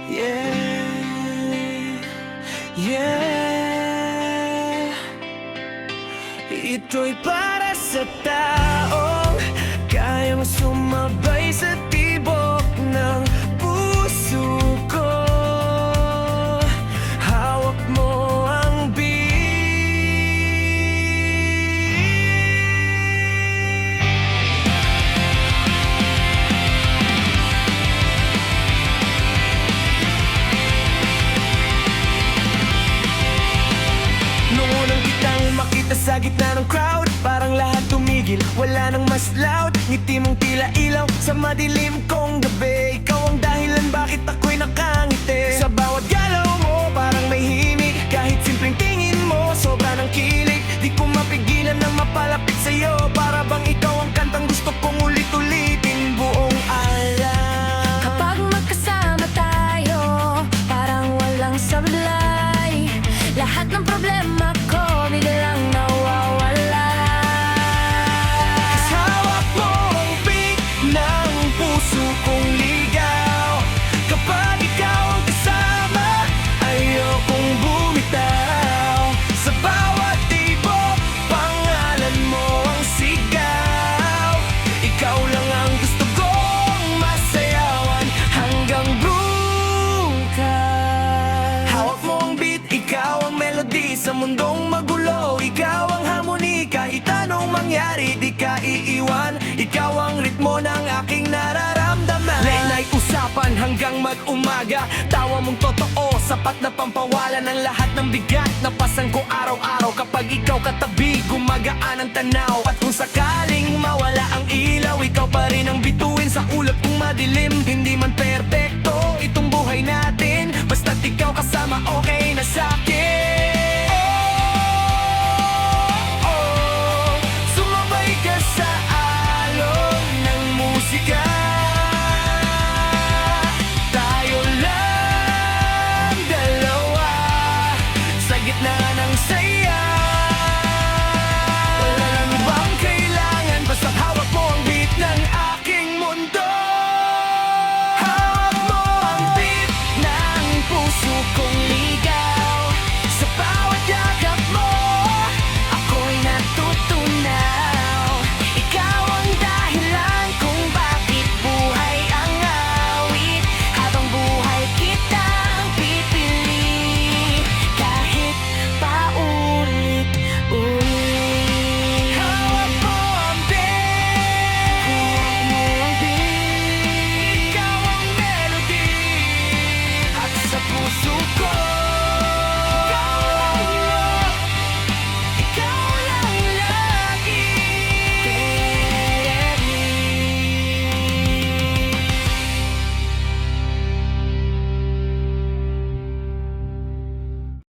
Yeah, yeah. Ito'y para sa taong kayang sumabay sa tibok ng puso ko. Hawak mo ang beat. Noong unang kitang makita sa gitna ng crowd, parang lahat tumigil, wala nang mas loud. Ngiti mong tila ilaw sa madilim kong gabi. Ikaw ang dahilan bakit ako'y nakangiti. Sa bawat galaw mo parang may himig, kahit simpleng tingin mo sobra ng kilig. Di ko mapigilan na mapalapit sa'yo, para bang ikaw ang kantang gusto kong ulit-ulitin buong araw. Kapag magkasama tayo, parang walang sablay. Lahat ng problema ko biglang nawawala. Hawak mo ang beat ng puso kong ligaw. Kapag ikaw ang kasama, ayokong bumitaw. Sa bawat tibok, pangalan mo ang sigaw. Ikaw lang ang gusto kong masayawan hanggang bukas. Hawak mo ang beat, ikaw ang melody sa mundong magulo. Ikaw ang harmony, kahit anong mangyari di ka iiwan. Ikaw ang ritmo ng aking nararamdaman. Late night usapan hanggang mag-umaga. Tawa mong totoo, sapat na pampawala ng lahat ng bigat. Napasan ko araw-araw kapag ikaw katabi, gumagaan ang tanaw. At kung sakaling mawala ang ilaw, ikaw pa rin ang bituin sa ulap kong madilim. Hindi man perpekto itong buhay natin, basta't ikaw kasama okay na sa